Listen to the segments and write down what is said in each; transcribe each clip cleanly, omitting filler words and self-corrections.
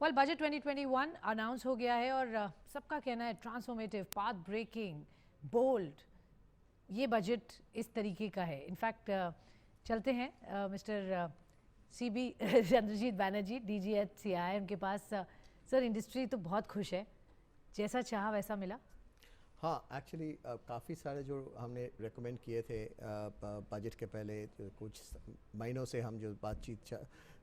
Well budget 2021 announce हो गया है और सबका कहना है ट्रांसफॉर्मेटिव, पाथ ब्रेकिंग, बोल्ड। ये बजट इस तरीके का है। इनफैक्ट चलते हैं mister CB Chandrajit Banerjee, DGHCI उनके पास। सर, इंडस्ट्री तो बहुत खुश है, जैसा चाहा वैसा मिला। हाँ, एक्चुअली काफ़ी सारे जो हमने रेकमेंड किए थे बजट के पहले कुछ महीनों से हम जो बातचीत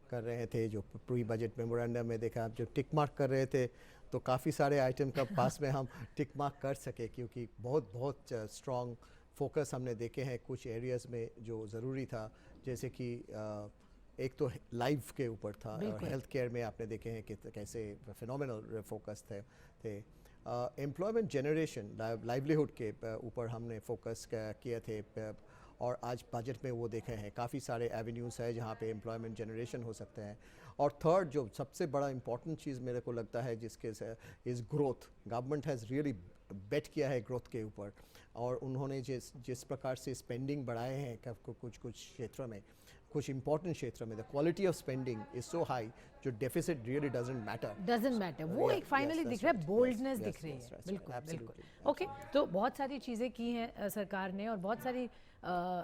कर रहे थे, जो प्री बजट मेमोरेंडम में देखा आप जो टिक मार्क कर रहे थे, तो काफ़ी सारे आइटम का पास में हम टिक मार्क कर सके, क्योंकि बहुत स्ट्रॉन्ग फोकस हमने देखे हैं कुछ एरियाज़ में जो ज़रूरी था। जैसे कि एक तो लाइफ के ऊपर था और हेल्थ केयर में आपने देखे हैं कि कैसे फिनोमिनल फोकस थे। एम्प्लॉयमेंट जनरेशन, लाइवलीहुड के ऊपर हमने फोकस किए थे, और आज बजट में वो देखे हैं काफ़ी सारे एवेन्यूज़ है जहाँ पे एम्प्लॉयमेंट जनरेशन हो सकते हैं। और थर्ड जो सबसे बड़ा इंपॉर्टेंट चीज़ मेरे को लगता है जिसके is growth. Government has really bet किया है ग्रोथ के ऊपर, और उन्होंने जिस प्रकार से स्पेंडिंग बढ़ाए हैं कुछ क्षेत्रों में, कुछ इंपॉर्टेंट क्षेत्र में, the quality of spending is so high, जो डेफिसिट रियली डजंट मैटर। वो एक फाइनली दिख रहा है, बोल्डनेस दिख रही है। बिल्कुल। ओके, तो बहुत सारी चीज़ें की हैं सरकार ने और बहुत सारी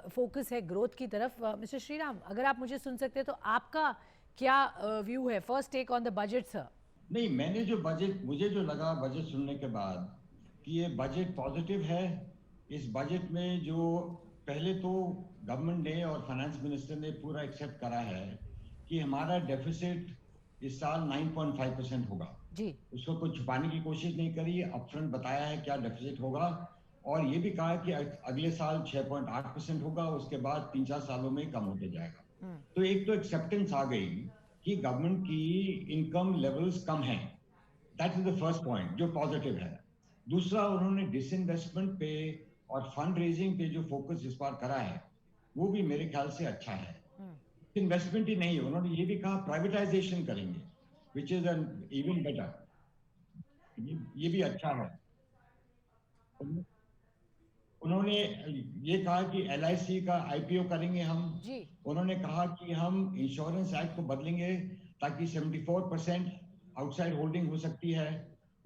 फोकस है ग्रोथ की तरफ। मिस्टर श्रीराम, अगर आप मुझे सुन सकते हैं तो आपका क्या व्यू है? First take on the budget sir. नहीं, मैंने जो बजट, मुझे जो लगा बजट सुनने के बाद कि ये बजट पॉजिटिव है। इस बजट में जो पहले तो गवर्नमेंट ने और फाइनेंस मिनिस्टर ने पूरा एक्सेप्ट करा है कि हमारा डेफिसिट इस साल 9.5% होगा जी। उसको कुछ छुपाने की कोशिश नहीं करी, अपफ्रंट बताया है क्या डेफिसिट होगा, और ये भी कहा कि अगले साल 6.8% होगा, उसके बाद 3-4 सालों में कम होते जाएगा। तो एक तो एक्सेप्टेंस आ गई कि गवर्नमेंट की इनकम लेवल्स कम हैं। That is the first point जो पॉजिटिव है। दूसरा, उन्होंने डिसइन्वेस्टमेंट पे और फंड रेजिंग पे जो फोकस इस बार करा है वो भी मेरे ख्याल से अच्छा है। इन्वेस्टमेंट ही नहीं, उन्होंने ये भी कहा प्राइवेटाइजेशन करेंगे, which is an even better. ये भी अच्छा है। उन्होंने ये कहा कि LIC का IPO करेंगे हम जी। उन्होंने कहा कि हम इंश्योरेंस एक्ट को बदलेंगे ताकि 74% आउटसाइड होल्डिंग हो सकती है।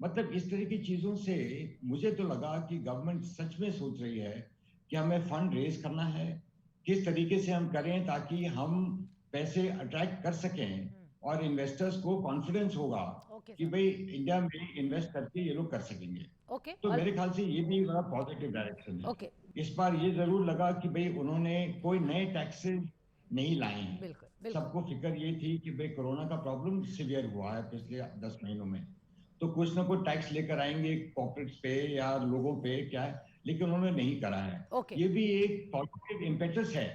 मतलब इस तरह की चीजों से मुझे तो लगा कि गवर्नमेंट सच में सोच रही है कि हमें फंड रेज करना है, किस तरीके से हम करें ताकि हम पैसे अट्रैक्ट कर सकें और इन्वेस्टर्स को कॉन्फिडेंस होगा कि भाई इंडिया में इन्वेस्ट करके ये लोग कर सकेंगे। तो मेरे ख्याल से ये भी बड़ा पॉजिटिव डायरेक्शन है। इस बार ये जरूर लगा कि भाई उन्होंने कोई नए टैक्सेस नहीं लाए हैं। सबको फिक्र ये थी कि भाई कोरोना का प्रॉब्लम सीवियर हुआ है पिछले 10 महीनों में, तो कुछ ना कुछ टैक्स लेकर आएंगे कॉर्पोरेट्स पे या लोगों पे, क्या है, लेकिन उन्होंने नहीं करा है। ये भी एक पॉजिटिव इम्पेटस है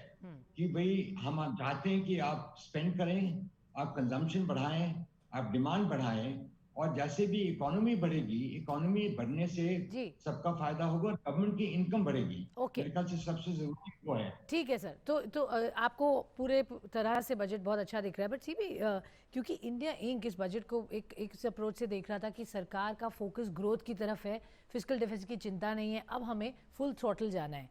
कि भाई हम चाहते हैं कि आप स्पेंड करें, आप कंजम्पशन बढ़ाएं, आप डिमांड बढ़ाएं, और जैसे भी इकोनॉमी बढ़ेगी, इकोनॉमी बढ़ने से सबका फायदा होगा और गवर्नमेंट की इनकम बढ़ेगी। मेरे ख्याल से सबसे जरूरी वो है। ठीक है सर, तो आपको पूरे तरह से बजट बहुत अच्छा दिख रहा है, बट सी भी क्योंकि इंडिया इंक इस बजट को एक अप्रोच से देख रहा था कि सरकार का फोकस ग्रोथ की तरफ है, फिस्कल डेफिसिट की चिंता नहीं है, अब हमें फुल थ्रॉटल जाना है।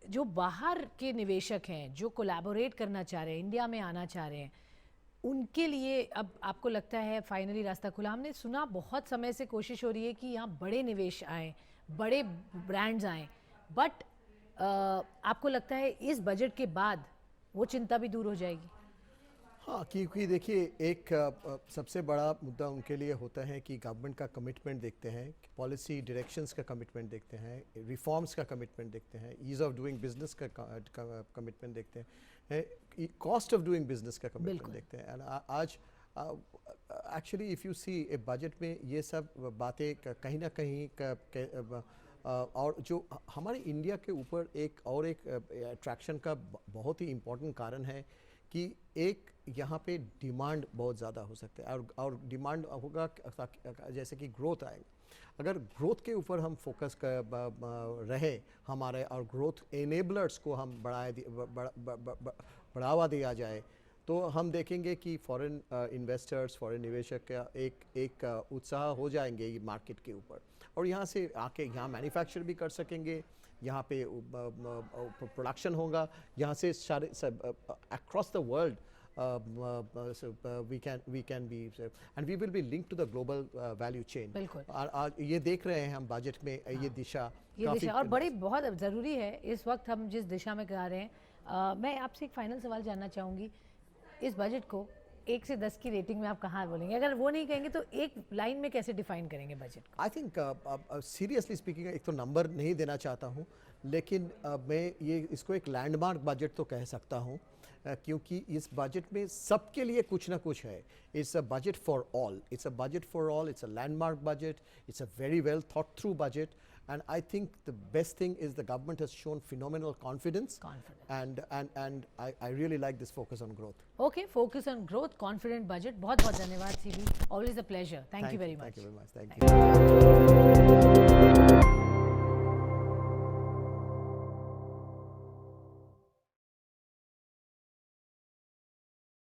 जो बाहर के निवेशक हैं, जो कोलैबोरेट करना चाह रहे हैं, इंडिया में आना चाह रहे हैं, उनके लिए अब आपको लगता है फाइनली रास्ता खुला? हमने सुना बहुत समय से कोशिश हो रही है कि यहाँ बड़े निवेश आए, बड़े ब्रांड्स आए, बट आपको लगता है इस बजट के बाद वो चिंता भी दूर हो जाएगी? हाँ, क्योंकि देखिए एक सबसे बड़ा मुद्दा उनके लिए होता है कि गवर्नमेंट का कमिटमेंट देखते हैं, पॉलिसी डायरेक्शंस का कमिटमेंट देखते हैं, रिफॉर्म्स का कमिटमेंट देखते हैं, ईज ऑफ डूइंग बिजनेस का कमिटमेंट देखते हैं, कॉस्ट ऑफ डूइंग बिजनेस का कमिटमेंट देखते हैं। आज actually if you see a budget में ये सब बातें कहीं ना कहीं और जो हमारे इंडिया के ऊपर एक अट्रैक्शन का बहुत ही इम्पोर्टेंट कारण है कि एक यहाँ पे डिमांड बहुत ज़्यादा हो सकता है, और डिमांड होगा जैसे कि ग्रोथ आएगा। अगर ग्रोथ के ऊपर हम फोकस कर रहे हमारे, और ग्रोथ एनेबलर्स को हम बढ़ावा दिया जाए, तो हम देखेंगे कि फॉरेन इन्वेस्टर्स, फॉरेन निवेशक का एक उत्साह हो जाएंगे ये मार्केट के ऊपर, और यहाँ से आके यहाँ मैन्युफैक्चर भी कर सकेंगे, यहाँ पे प्रोडक्शन होगा, यहाँ से सारे across the world we can be, and we will be linked to the global value chain. बिल्कुल। आज ये देख रहे हैं हम बजट में ये दिशा ये काफी- दिशा और बड़ी बहुत ज़रूरी है इस वक्त हम जिस दिशा में जा रहे हैं। मैं आपसे एक फाइनल सवाल जानना चाहूँगी, इस बजट को 1 से 10 की रेटिंग में आप कहाँ बोलेंगे? अगर वो नहीं कहेंगे तो एक लाइन में कैसे डिफाइन करेंगे बजट को? आई थिंक सीरियसली स्पीकिंग एक तो नंबर नहीं देना चाहता हूँ, लेकिन मैं ये इसको एक लैंडमार्क बजट तो कह सकता हूँ, क्योंकि इस बजट में सबके लिए कुछ ना कुछ है. It's a budget for all, it's a budget for all, it's a landmark budget, it's a very well thought through budget, and I think the best thing is the government has shown phenomenal confidence. And I really like this focus on growth. Okay, focus on growth, confident budget. बहुत बहुत धन्यवाद CB, always a pleasure. Thank you very much. Thank you very much. Thank you.